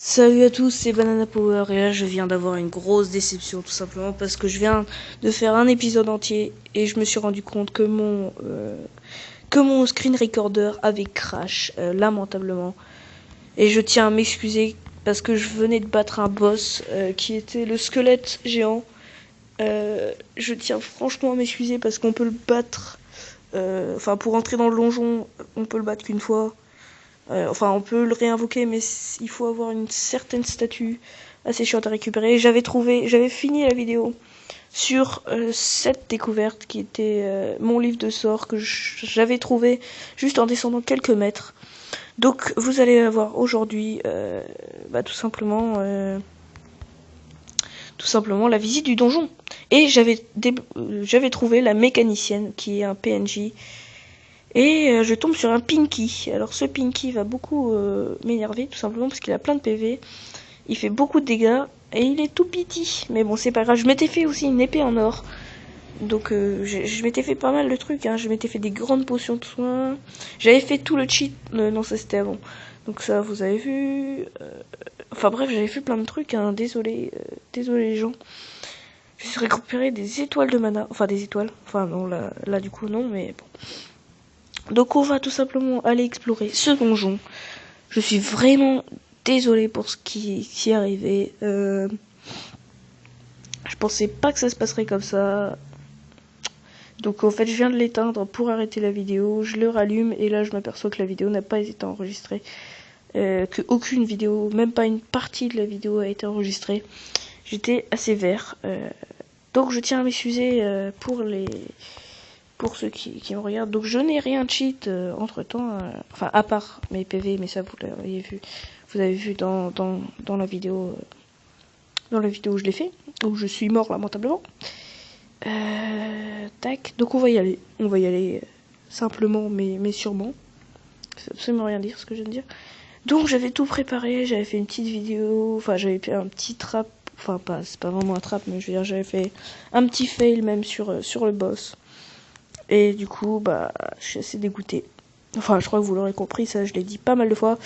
Salut à tous, c'est Banana Power et là je viens d'avoir une grosse déception tout simplement parce que je viens de faire un épisode entier et je me suis rendu compte que mon screen recorder avait crash lamentablement et je tiens à m'excuser parce que je venais de battre un boss qui était le squelette géant. Je tiens franchement à m'excuser parce qu'on peut le battre, enfin pour entrer dans le donjon on peut le battre qu'une fois. Enfin, on peut le réinvoquer, mais il faut avoir une certaine statue assez chiante à récupérer. J'avais fini la vidéo sur cette découverte qui était mon livre de sorts que j'avais trouvé juste en descendant quelques mètres. Donc, vous allez avoir aujourd'hui, tout simplement la visite du donjon. Et j'avais trouvé la mécanicienne qui est un PNJ. Et je tombe sur un Pinky. Alors ce Pinky va beaucoup m'énerver tout simplement parce qu'il a plein de PV. Il fait beaucoup de dégâts et il est tout petit. Mais bon, c'est pas grave. Je m'étais fait aussi une épée en or. Donc je m'étais fait pas mal de trucs. Je m'étais fait des grandes potions de soins. J'avais fait tout le cheat. Non, ça c'était avant. Donc ça, vous avez vu. Enfin bref, j'avais fait plein de trucs. Désolé les gens. Je suis récupéré des étoiles de mana. Enfin des étoiles. Enfin non, là du coup non, mais bon. Donc on va tout simplement aller explorer ce donjon. Je suis vraiment désolée pour ce qui est arrivé. Je pensais pas que ça se passerait comme ça. Donc en fait je viens de l'éteindre pour arrêter la vidéo. Je le rallume et là je m'aperçois que la vidéo n'a pas été enregistrée. Que aucune vidéo, même pas une partie de la vidéo a été enregistrée. J'étais assez vert. Donc je tiens à m'excuser pour ceux qui me regardent. Donc je n'ai rien cheat entre temps, enfin à part mes PV, mais ça vous l'avez vu, vous avez vu dans la vidéo, où je l'ai fait, où je suis mort lamentablement. Tac, donc on va y aller simplement mais sûrement. Ça veut absolument rien dire ce que je viens de dire. Donc j'avais tout préparé, j'avais fait une petite vidéo, enfin j'avais fait un petit trap, enfin c'est pas vraiment un trap, mais je veux dire j'avais fait un petit fail même sur le boss. Et du coup, je suis assez dégoûté. Enfin, je crois que vous l'aurez compris, ça je l'ai dit pas mal de fois.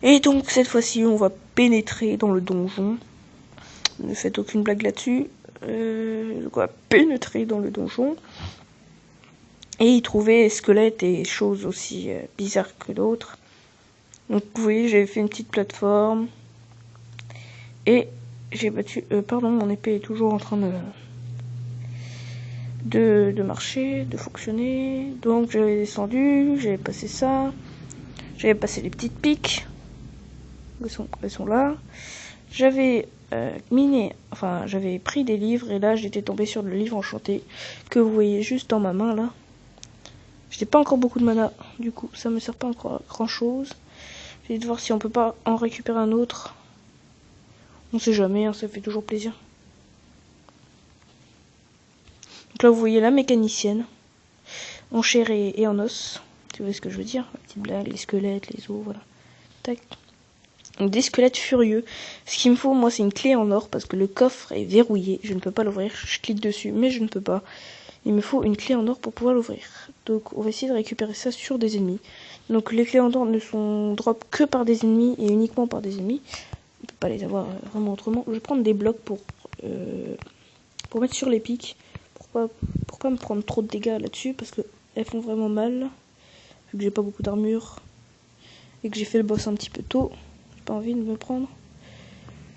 Et donc, cette fois-ci, on va pénétrer dans le donjon. Ne faites aucune blague là-dessus. On va pénétrer dans le donjon. Et y trouver squelettes et choses aussi bizarres que d'autres. Donc, vous voyez, j'avais fait une petite plateforme. Et j'ai battu... pardon, mon épée est toujours en train de marcher, de fonctionner. Donc j'avais descendu, j'avais passé ça, j'avais passé les petites piques, elles sont là. J'avais j'avais pris des livres et là j'étais tombé sur le livre enchanté que vous voyez juste dans ma main là. J'ai pas encore beaucoup de mana, du coup ça me sert pas encore à grand chose. J'ai de voir si on peut pas en récupérer un autre. On sait jamais, ça fait toujours plaisir. Donc là vous voyez la mécanicienne, en chair et en os. Tu vois ce que je veux dire? La petite blague, les squelettes, les os, voilà. Tac. Donc des squelettes furieux. Ce qu'il me faut, moi, c'est une clé en or parce que le coffre est verrouillé. Je ne peux pas l'ouvrir. Je clique dessus, mais je ne peux pas. Il me faut une clé en or pour pouvoir l'ouvrir. Donc on va essayer de récupérer ça sur des ennemis. Donc les clés en or ne sont drop que par des ennemis et uniquement par des ennemis. On peut pas les avoir vraiment autrement. Je vais prendre des blocs pour mettre sur les pics. Pour pas me prendre trop de dégâts là-dessus parce que elles font vraiment mal. Vu que j'ai pas beaucoup d'armure et que j'ai fait le boss un petit peu tôt, j'ai pas envie de me prendre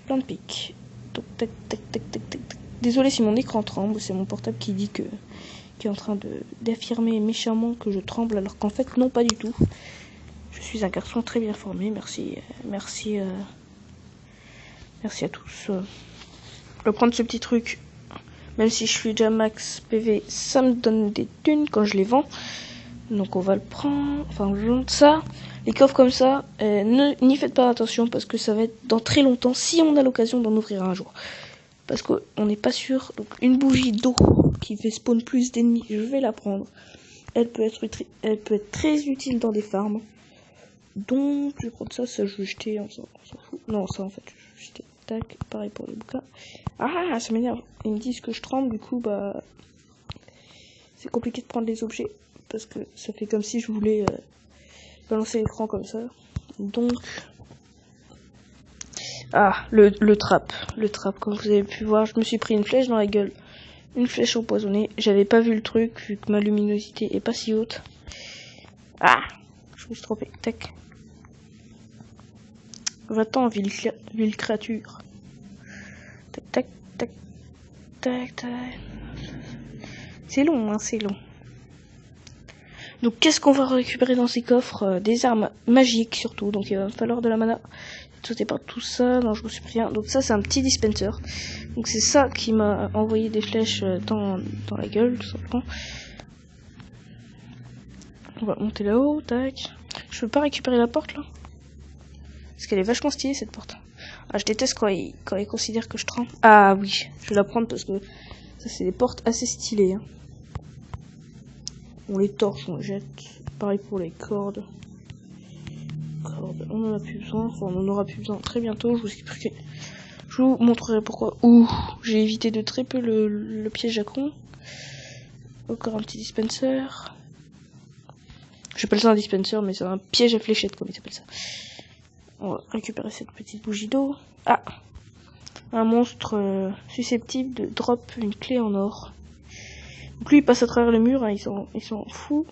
plein de pics. Donc tac tac tac tac tac. Désolé si mon écran tremble, c'est mon portable qui dit qui est en train d'affirmer méchamment que je tremble alors qu'en fait non, pas du tout. Je suis un garçon très bien formé, merci à tous. Je vais prendre ce petit truc, même si je suis déjà max PV, ça me donne des thunes quand je les vends. Donc on va le prendre, enfin ça, les coffres comme ça, n'y faites pas attention parce que ça va être dans très longtemps si on a l'occasion d'en ouvrir un jour. Parce qu'on n'est pas sûr, donc une bougie d'eau qui fait spawn plus d'ennemis, je vais la prendre. Elle peut être très utile dans des farms. Donc je vais prendre ça, je vais jeter, on s'en fout. Non, ça en fait, je vais jeter, tac, pareil pour les bouquins. Ah, ça m'énerve, ils me disent que je tremble, du coup c'est compliqué de prendre les objets. Parce que ça fait comme si je voulais balancer l'écran comme ça. Donc... Ah, le trap, comme vous avez pu voir, je me suis pris une flèche dans la gueule. Une flèche empoisonnée, j'avais pas vu le truc, vu que ma luminosité est pas si haute. Ah, je me suis trompé, tac. Va-t'en, ville créature. Tac, tac, tac, tac, tac. C'est long, hein, c'est long. Donc, qu'est-ce qu'on va récupérer dans ces coffres? Des armes magiques, surtout, donc il va falloir de la mana. Sauter par tout ça, non, je me suis pris rien. Donc ça, c'est un petit dispenser. Donc c'est ça qui m'a envoyé des flèches dans la gueule, tout simplement. On va monter là-haut, tac. Je peux pas récupérer la porte, là? Parce qu'elle est vachement stylée, cette porte. Ah, je déteste quand ils considèrent que je trempe. Ah oui, je vais la prendre parce que ça, c'est des portes assez stylées. Hein. On les torche, on les jette. Pareil pour les cordes. On en a plus besoin, enfin on en aura plus besoin très bientôt, je vous montrerai pourquoi. Ouh, j'ai évité de très peu le piège à con. Encore un petit dispenser. J'appelle ça un dispenser, mais c'est un piège à fléchettes comme ils appellent ça. On va récupérer cette petite bougie d'eau. Ah, un monstre susceptible de drop une clé en or. Donc lui il passe à travers le mur, hein, ils sont fous.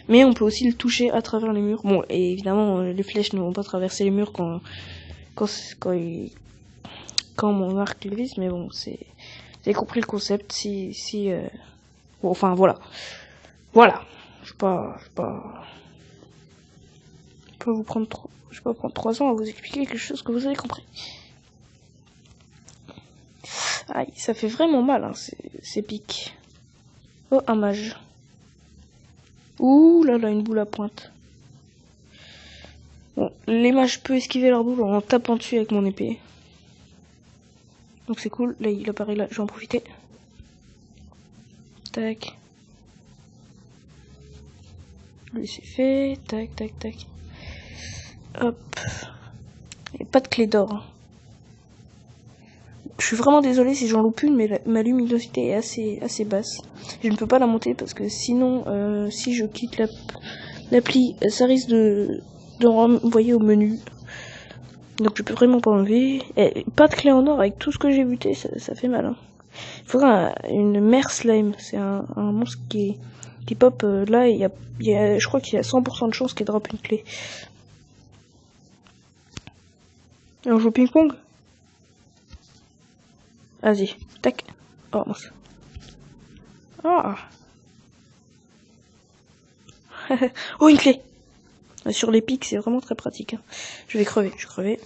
Mais on peut aussi le toucher à travers les murs. Bon, et évidemment, les flèches ne vont pas traverser les murs quand mon arc les vise. Mais bon, vous avez compris le concept. Bon, enfin, voilà. Voilà. Je vais pas vous prendre trop. Je vais pas prendre 3 ans à vous expliquer quelque chose que vous avez compris. Aïe, ça fait vraiment mal, hein, ces pics. Oh, un mage. Ouh là là, une boule à pointe. Bon, les mages peuvent esquiver leur boule en tapant dessus avec mon épée. Donc c'est cool, là il apparaît là, je vais en profiter. Tac. Lui c'est fait, tac, tac, tac. Hop. Il n'y a pas de clé d'or. Hein. Je suis vraiment désolé si j'en loupe une, mais ma luminosité est assez basse. Je ne peux pas la monter parce que sinon, si je quitte l'appli, ça risque de renvoyer au menu. Donc je peux vraiment pas enlever. Et pas de clé en or avec tout ce que j'ai buté, ça fait mal. Hein. Il faudra une mer slime. C'est un monstre qui pop là. Je crois qu'il y a 100% de chance qu'il drop une clé. Et on joue ping-pong? Vas-y, tac. Oh mince. Ah. Oh, une clé. Sur les pics, c'est vraiment très pratique. Hein. Je vais crever.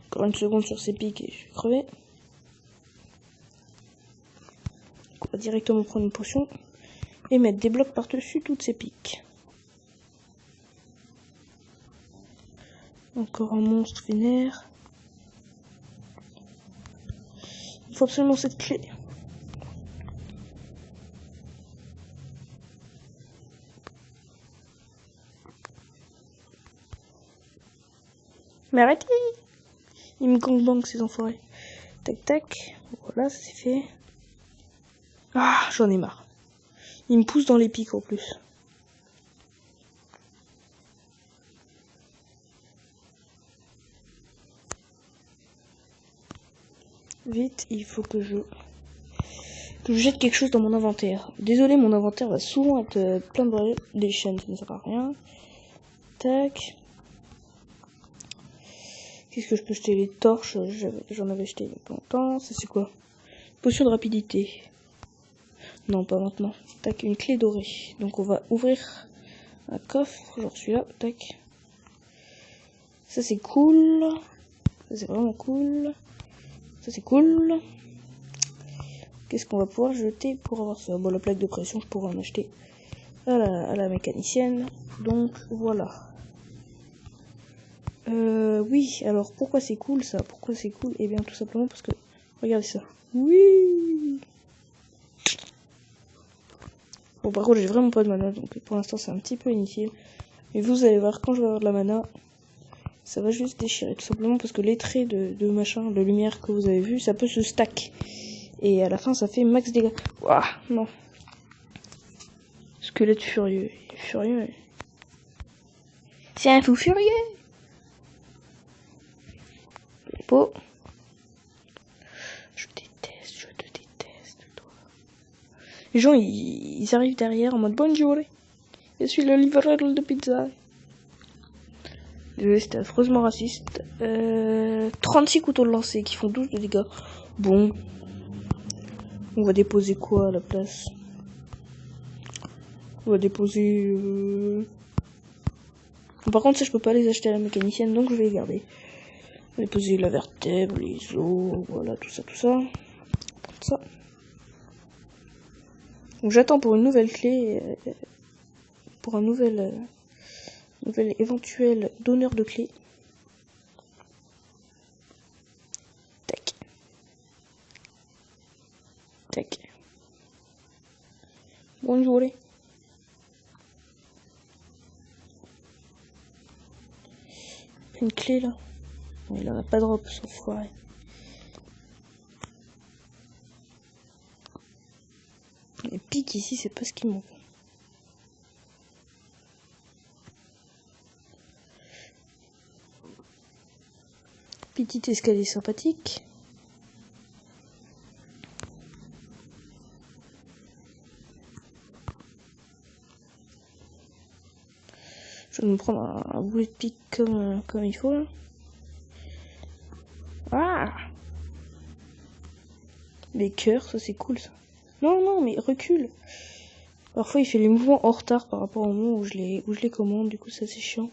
Encore une seconde sur ces pics et je vais crever. On va directement prendre une potion et mettre des blocs par-dessus toutes ces pics. Encore un monstre vénère. Il faut absolument cette clé. Mais arrêtez! Ils me gangbang ces enfoirés. Tac tac. Voilà, ça c'est fait. Ah, j'en ai marre. Ils me poussent dans les pics en plus. Vite, il faut que je jette quelque chose dans mon inventaire. Désolé, mon inventaire va souvent être plein de chaînes, ça ne sert à rien. Tac. Qu'est-ce que je peux jeter? Les torches, j'en avais jeté il y a pas longtemps. Ça c'est quoi? Potion de rapidité. Non, pas maintenant. Tac, une clé dorée. Donc on va ouvrir un coffre, genre celui-là. Tac. Ça c'est cool. Ça c'est vraiment cool. Ça c'est cool. Qu'est-ce qu'on va pouvoir jeter pour avoir ça? Bon, la plaque de pression, je pourrais en acheter à la mécanicienne. Donc voilà. Oui, alors pourquoi c'est cool ça? Pourquoi c'est cool? Eh bien tout simplement parce que, regardez ça. Oui. Bon par contre j'ai vraiment pas de mana, donc pour l'instant c'est un petit peu inutile. Mais vous allez voir, quand je vais avoir de la mana, ça va juste déchirer. Tout simplement parce que les traits de machin, de lumière que vous avez vu, ça peut se stack. Et à la fin ça fait max dégâts. Ouah, non. Squelette furieux. Il est furieux. C'est un fou furieux. Beau. Je te déteste, toi. Les gens, ils arrivent derrière en mode bonjour. Je suis le livreur de pizza. Désolé, c'était affreusement raciste. 36 couteaux de lancer qui font 12 de dégâts. Bon. On va déposer quoi à la place? On va déposer... Par contre, ça, je peux pas les acheter à la mécanicienne, donc je vais les garder. On va déposer la vertèbre, les os, voilà, tout ça, tout ça. Ça. Donc j'attends pour une nouvelle clé, pour un nouvel éventuel donneur de clé. Tac. Tac. Bonjour. Une clé là. Il en a pas de drop, son foiré. Les pics ici, c'est pas ce qui manque. Petit escalier sympathique. Je vais me prendre un boulet de pique comme il faut là. Ah! Les cœurs, ça c'est cool ça. Non, non, mais recule. Parfois il fait les mouvements en retard par rapport au moment où je les commande, du coup ça c'est chiant.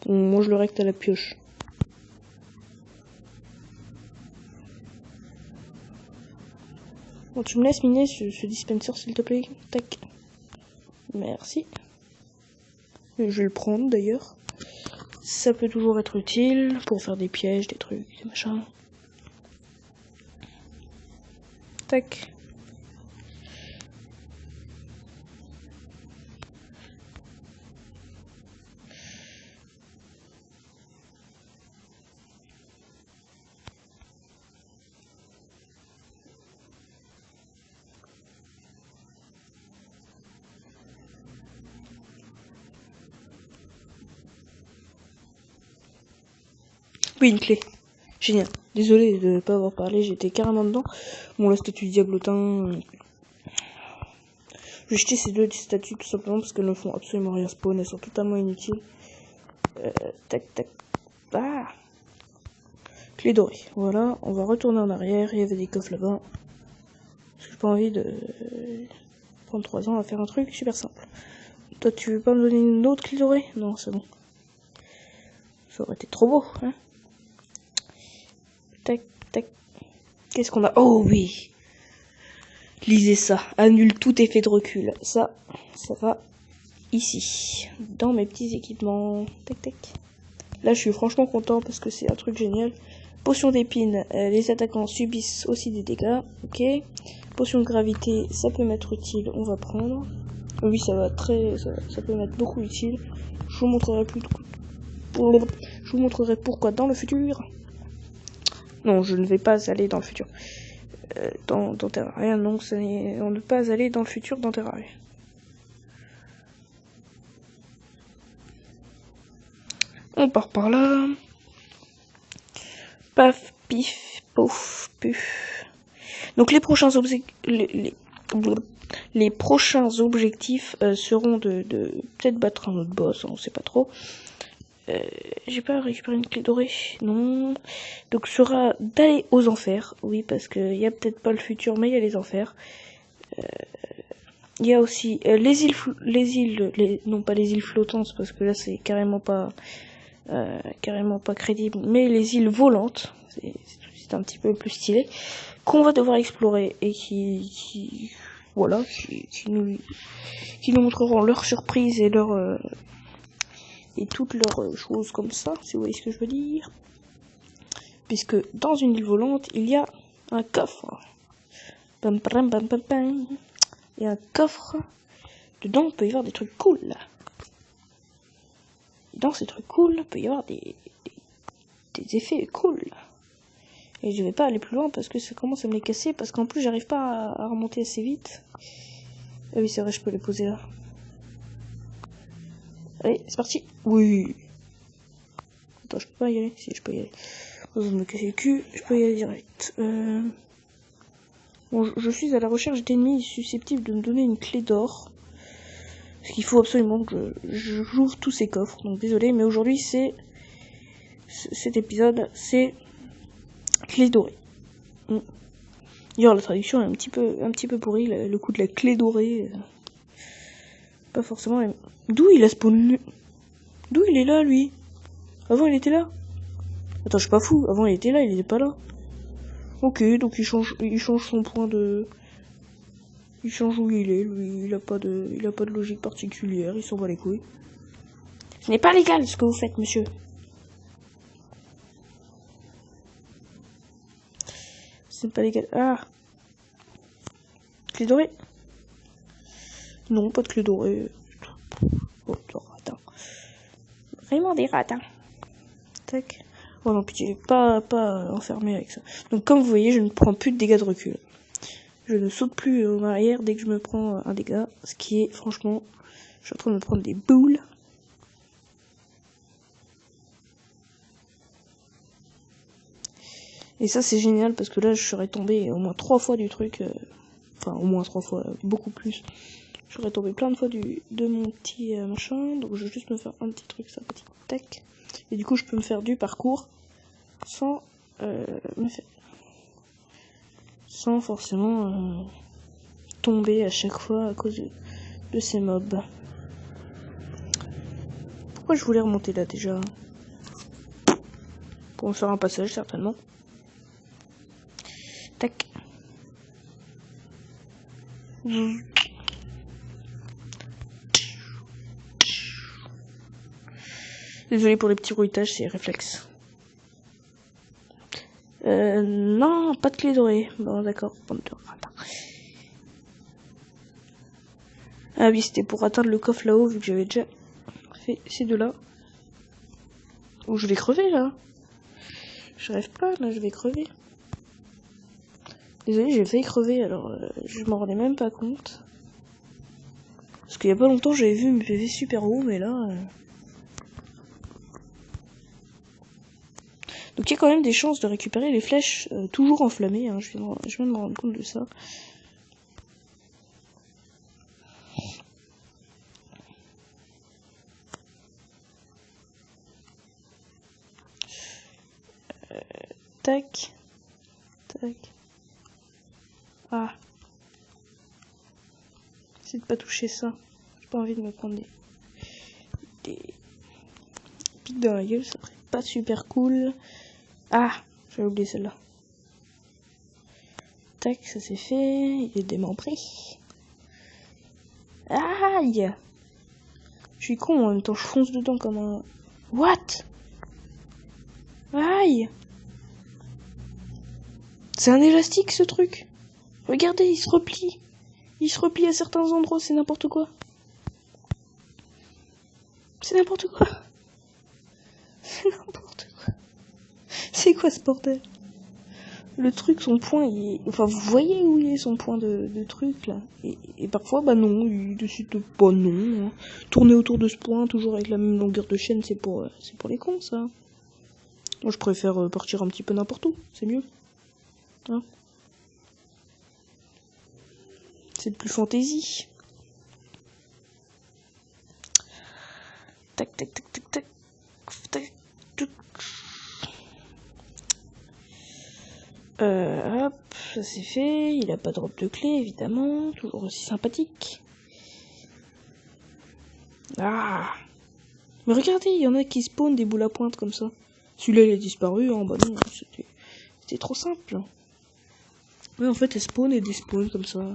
Moi je le recte à la pioche. Bon, tu me laisses miner ce dispenser s'il te plaît. Tac. Merci. Je vais le prendre d'ailleurs. Ça peut toujours être utile pour faire des pièges, des trucs, des machins. Tac. Oui, une clé. Génial. Désolé de ne pas avoir parlé, j'étais carrément dedans. Bon, la statue de diablotin... Je vais jeter ces deux statues tout simplement parce qu'elles ne font absolument rien spawn, elles sont totalement inutiles. Tac, tac. Ah! Clé dorée. Voilà, on va retourner en arrière, il y avait des coffres là-bas. Parce que j'ai pas envie de prendre 3 ans à faire un truc super simple. Toi, tu veux pas me donner une autre clé dorée? Non, c'est bon. Ça aurait été trop beau, hein? Tac, tac. Qu'est-ce qu'on a? Oh oui! Lisez ça. Annule tout effet de recul. Ça va ici. Dans mes petits équipements. Tac, tac. Là, je suis franchement content parce que c'est un truc génial. Potion d'épine. Les attaquants subissent aussi des dégâts. Ok. Potion de gravité, ça peut m'être utile. On va prendre. Oui, ça va ça peut m'être beaucoup utile. Je vous montrerai je vous montrerai pourquoi dans le futur. Non, je ne vais pas aller dans le futur. Dans Terraria, non, on ne peut pas aller dans le futur dans Terraria. On part par là. Paf, pif, pouf, puf. Donc les prochains objectifs seront de peut-être battre un autre boss, on sait pas trop. J'ai pas récupéré une clé dorée, non. Donc sera d'aller aux enfers, oui, parce que y a peut-être pas le futur, mais il y a les enfers. Il y a aussi non pas les îles flottantes, parce que là c'est carrément pas crédible, mais les îles volantes, c'est un petit peu plus stylé, qu'on va devoir explorer et qui nous montreront leurs surprises et et toutes leurs choses comme ça, si vous voyez ce que je veux dire. Puisque dans une île volante, il y a un coffre. Pam, pam, pam, pam, pam. Il y a un coffre. Dedans, il peut y avoir des trucs cool. Et dans ces trucs cool, il peut y avoir des effets cool. Et je vais pas aller plus loin parce que ça commence à me les casser. Parce qu'en plus, j'arrive pas à remonter assez vite. Ah oui, c'est vrai, je peux les poser là. Allez, c'est parti. Oui. Attends, je peux pas y aller. Si, je peux y aller. Je vais me casser le cul. Je peux y aller direct. Bon, je suis à la recherche d'ennemis susceptibles de me donner une clé d'or. Parce qu'il faut absolument que j'ouvre tous ces coffres. Donc désolé, mais aujourd'hui c'est... Cet épisode, c'est... Clé dorée. D'ailleurs, la traduction est un petit peu pourrie. Le coup de la clé dorée... Pas forcément... D'où il a spawn... D'où il est là, lui? Avant, il était là? Attends, je suis pas fou. Avant, il était là, il était pas là. Ok, donc il change son point de... Il change où il est, lui, il a pas de logique particulière, il s'en bat les couilles. Ce n'est pas légal ce que vous faites, monsieur. Ce n'est pas légal. Ah. Clé dorée? Non, pas de clé dorée. Oh, ratin. Vraiment des ratins. Tac. Oh non, pitié, pas enfermé avec ça. Donc comme vous voyez, je ne prends plus de dégâts de recul. Je ne saute plus en arrière dès que je me prends un dégât. Ce qui est, franchement, je suis en train de me prendre des boules. Et ça, c'est génial parce que là, je serais tombé au moins 3 fois du truc. Enfin, au moins 3 fois, beaucoup plus. Je serais tombé plein de fois de mon petit machin. Donc, je vais juste me faire un petit truc sympathique. Tac. Et du coup, je peux me faire du parcours sans sans forcément tomber à chaque fois à cause de ces mobs. Pourquoi je voulais remonter là déjà? Pour me faire un passage, certainement. Tac. Désolé pour les petits bruitages, c'est réflexe. Non, pas de clé dorée. Bon, d'accord. Ah oui, c'était pour atteindre le coffre là-haut, vu que j'avais déjà fait ces deux-là. Oh, je vais crever, là. Je rêve pas, là, je vais crever. Désolé, j'ai failli crever, alors je m'en rendais même pas compte. Parce qu'il y a pas longtemps, j'avais vu mes PV super haut, mais là... Donc il y a quand même des chances de récupérer les flèches toujours enflammées, hein. Je viens de me rendre compte de ça. Tac. Tac. Ah. C'est de pas toucher ça. J'ai pas envie de me prendre des pics dans la gueule, ça serait pas super cool. Ah, j'avais oublié celle-là. Tac, ça c'est fait. Il est démembré. Aïe! Je suis con, en même temps je fonce dedans comme un... What? Aïe! C'est un élastique ce truc. Regardez, il se replie. Il se replie à certains endroits, c'est n'importe quoi. C'est n'importe quoi. C'est n'importe quoi. C'est quoi ce bordel? Le truc, son point, il est... Enfin, vous voyez où il est son point de truc, là. Et parfois, bah non, il décide de... Bah non. Hein. Tourner autour de ce point, toujours avec la même longueur de chaîne, c'est pour les cons, ça. Moi, je préfère partir un petit peu n'importe où, c'est mieux. Hein, c'est plus fantaisie. Tac, tac, tac, tac, tac. Tac, tac. Hop, ça c'est fait. Il a pas de robe de clé, évidemment. Toujours aussi sympathique. Ah. Mais regardez, il y en a qui spawnent des boules à pointe comme ça. Celui-là, il a disparu. Hein. Bah non, c'était trop simple. Ouais, en fait, elles spawnent et despawnent comme ça.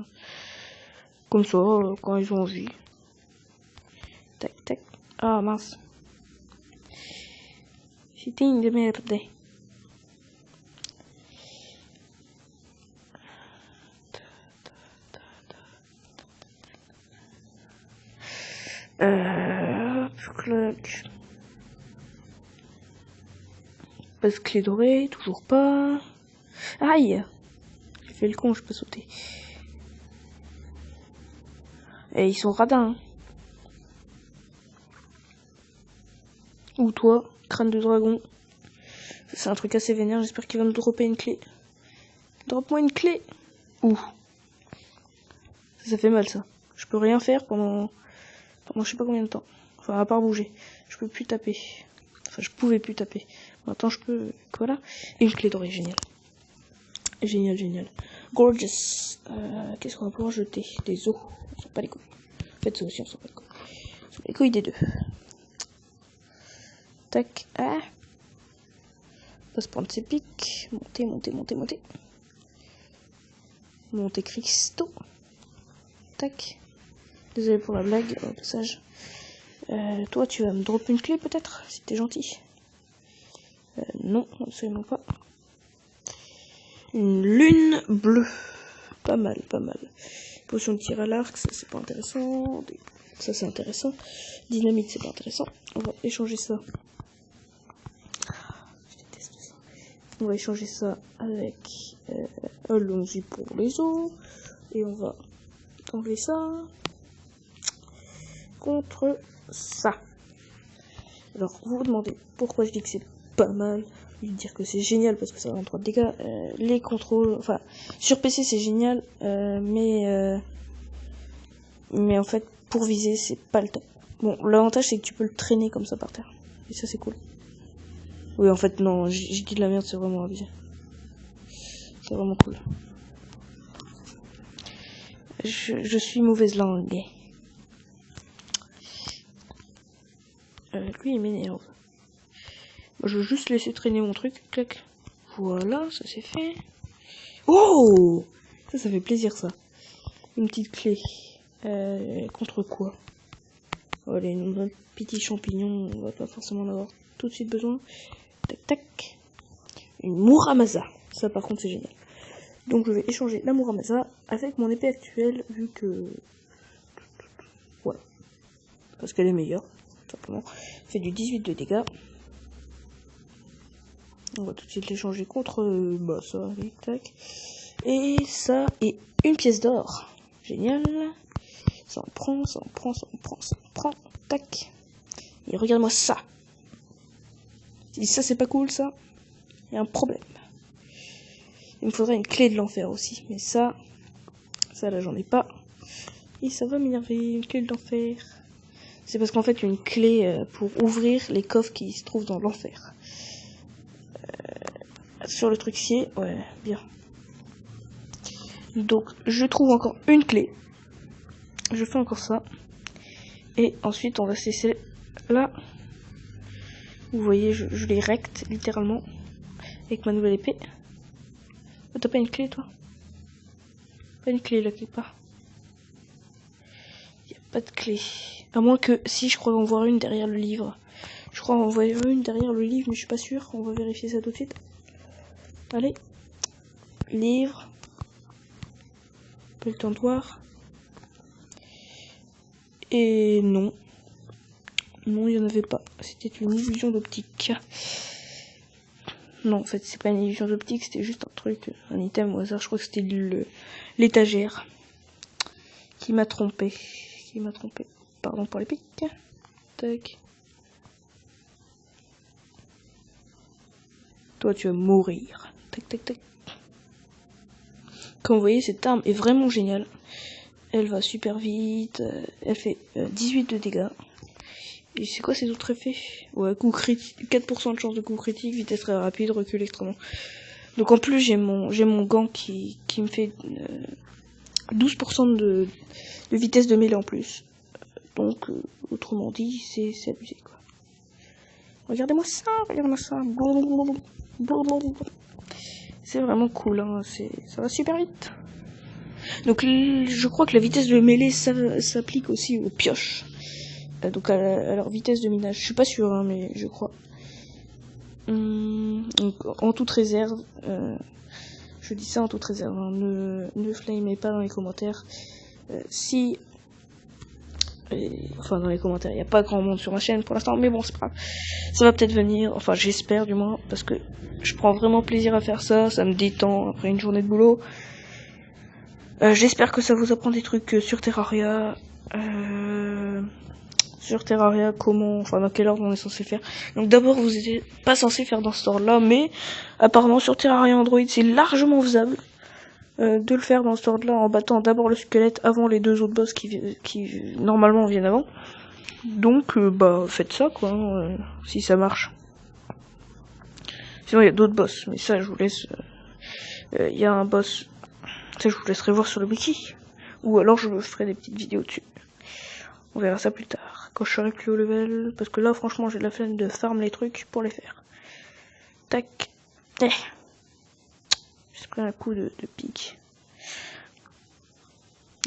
Comme ça, quand ils ont envie. Tac, tac. Ah, mince. C'était une de merde. Clac. Passe clé dorée, toujours pas. Aïe! J'ai fait le con, je peux sauter. Et ils sont radins. Hein. Ou toi, crâne de dragon. C'est un truc assez vénère, j'espère qu'il va me dropper une clé. Drop-moi une clé. Ouh. Ça fait mal ça. Je peux rien faire pendant je sais pas combien de temps. Enfin, à part bouger. Je peux plus taper. Enfin, je pouvais plus taper. Maintenant, je peux... Voilà. Et une clé dorée, génial. Génial, génial. Gorgeous. Qu'est-ce qu'on va pouvoir jeter? Des os. On s'en bat les couilles. En fait, ça aussi, on s'en bat les couilles. On s'en bat les couilles des deux. Tac. Ah. On va se prendre ses pics. Monter, monter, monter, monter. Monter Cristo. Tac. Désolé pour la blague, au passage. Toi, tu vas me dropper une clé, peut-être? Si t'es gentil. Non, absolument pas. Une lune bleue. Pas mal, pas mal. Potion de tir à l'arc, ça c'est pas intéressant. Ça c'est intéressant. Dynamite, c'est pas intéressant. On va échanger ça. Je déteste ça. On va échanger ça avec... allons-y pour les os. Et on va enlever ça. Contre ça. Alors, vous vous demandez pourquoi je dis que c'est pas mal. Je vais dire que c'est génial parce que ça va en 3 de dégâts. Les contrôles, enfin, sur PC c'est génial, mais en fait, pour viser, c'est pas le top. Bon, l'avantage c'est que tu peux le traîner comme ça par terre. Et ça c'est cool. Oui, en fait, non, j'ai dit de la merde, c'est vraiment abusé. C'est vraiment cool. Je suis mauvaise langue. Lui il m'énerve. Je vais juste laisser traîner mon truc. Clac. Voilà, ça c'est fait. Oh, ça fait plaisir ça. Une petite clé. Contre quoi? Allez, une petite champignon. On va pas forcément en avoir tout de suite besoin. Tac tac. Une Muramasa. Ça par contre c'est génial. Donc je vais échanger la Muramasa avec mon épée actuelle vu que... Voilà. Parce qu'elle est meilleure. Simplement. Fait du 18 de dégâts. On va tout de suite l'échanger contre ça, allez, tac. Et ça, et une pièce d'or. Génial. Ça en prend, ça en prend, ça en prend, ça en prend. Tac. Et regarde-moi ça. Si ça c'est pas cool ça, il y a un problème. Il me faudrait une clé de l'enfer aussi. Mais ça là j'en ai pas. Et ça va m'énerver, une clé de l'enfer. C'est parce qu'en fait une clé pour ouvrir les coffres qui se trouvent dans l'enfer. Sur le trucier, ouais, bien. Donc je trouve encore une clé. Je fais encore ça. Et ensuite on va cesser là. Vous voyez, je les recte littéralement. Avec ma nouvelle épée. Oh, t'as pas une clé toi? Pas une clé là quelque part. Y a pas de clé. À moins que, si je crois en voir une derrière le livre. Je crois en voir une derrière le livre, mais je suis pas sûr. On va vérifier ça tout de suite. Allez. Livre. Pas le temps de voir. Et non. Non, il n'y en avait pas. C'était une illusion d'optique. Non, en fait, c'est pas une illusion d'optique, c'était juste un truc, un item au hasard. Je crois que c'était l'étagère qui m'a trompé. Pardon pour les pics. Tac. Toi, tu vas mourir. Tac, tac, tac. Comme vous voyez, cette arme est vraiment géniale. Elle va super vite. Elle fait 18 de dégâts. Et c'est quoi ces autres effets? Ouais, coup critique, 4% de chance de coup critique, vitesse très rapide, recul extrêmement. Donc en plus j'ai mon gant qui me fait 12% de vitesse de mêlée en plus. Donc autrement dit, c'est abusé quoi. Regardez-moi ça, regardez-moi ça. C'est vraiment cool, hein, ça va super vite. Donc je crois que la vitesse de mêlée s'applique aussi aux pioches. Donc à leur vitesse de minage, je suis pas sûr, hein, mais je crois. Donc en toute réserve, je dis ça en toute réserve, hein, ne flamez pas dans les commentaires. Enfin dans les commentaires, il n'y a pas grand monde sur ma chaîne pour l'instant, mais bon c'est pas grave. Ça va peut-être venir, enfin j'espère du moins, parce que je prends vraiment plaisir à faire ça, ça me détend après une journée de boulot. J'espère que ça vous apprend des trucs sur Terraria. sur Terraria, comment, enfin dans quel ordre on est censé faire. Donc d'abord vous n'êtes pas censé faire dans cet ordre là, mais apparemment sur Terraria Android c'est largement faisable de le faire dans cet ordre là en battant d'abord le squelette avant les deux autres boss qui normalement viennent avant. Donc bah faites ça quoi, hein, si ça marche. Sinon il y a d'autres boss, mais ça je vous laisse. Il y a un boss, ça je vous laisserai voir sur le wiki, ou alors je ferai des petites vidéos dessus. On verra ça plus tard, quand je serai plus haut level, parce que là franchement j'ai la flemme de farm les trucs pour les faire. Tac. J'ai pris un coup de pique.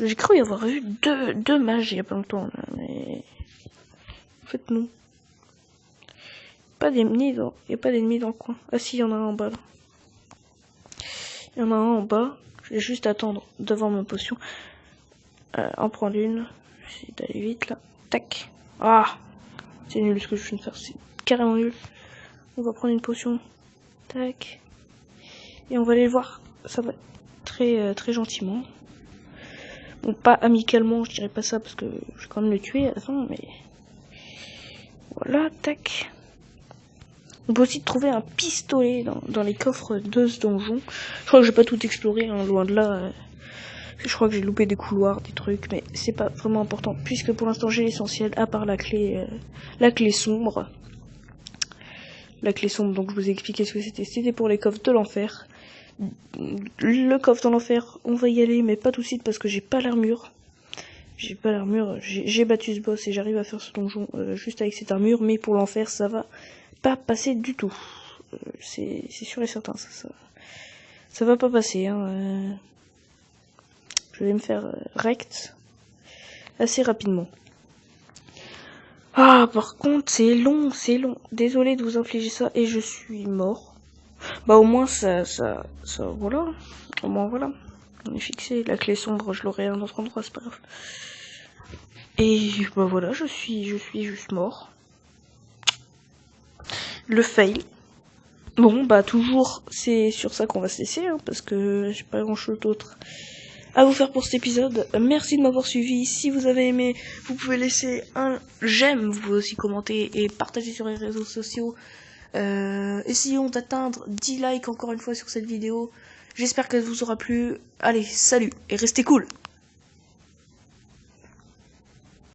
J'ai cru y avoir vu deux mages il y a pas longtemps, là, mais en fait non. Pas d'ennemis dans... Il n'y a pas d'ennemis dans le coin. Ah si, il y en a un en bas là. Il y en a un en bas. Je vais juste attendre devant ma potion. En prendre une. J'essaie d'aller vite là. Tac. Ah, c'est nul ce que je viens de faire. C'est carrément nul. On va prendre une potion. Tac. Et on va aller voir. Ça va très gentiment. Bon, pas amicalement, je dirais pas ça parce que je vais quand même le tuer à la fin, mais... Voilà, tac. On peut aussi trouver un pistolet dans les coffres de ce donjon. Je crois que j'ai pas tout exploré, hein, loin de là. Je crois que j'ai loupé des couloirs, des trucs, mais c'est pas vraiment important, puisque pour l'instant j'ai l'essentiel, à part la clé sombre. La clé sombre, donc je vous ai expliqué ce que c'était. C'était pour les coffres de l'enfer. Le coffre dans l'enfer, on va y aller, mais pas tout de suite parce que j'ai pas l'armure. J'ai pas l'armure, j'ai battu ce boss et j'arrive à faire ce donjon juste avec cette armure, mais pour l'enfer ça va pas passer du tout. C'est sûr et certain, ça va pas passer. Hein, je vais me faire rect assez rapidement. Ah, par contre, c'est long. Désolé de vous infliger ça et je suis mort. Bah au moins ça voilà. Au moins voilà. On est fixé. La clé sombre, je l'aurai à un autre endroit, c'est pas grave. Et bah voilà, je suis juste mort. Le fail. Bon bah toujours c'est sur ça qu'on va se laisser, hein, parce que j'ai pas grand chose d'autre à vous faire pour cet épisode. Merci de m'avoir suivi. Si vous avez aimé, vous pouvez laisser un j'aime, vous pouvez aussi commenter et partager sur les réseaux sociaux. Essayons d'atteindre 10 likes encore une fois sur cette vidéo. J'espère qu'elle vous aura plu. Allez, salut et restez cool.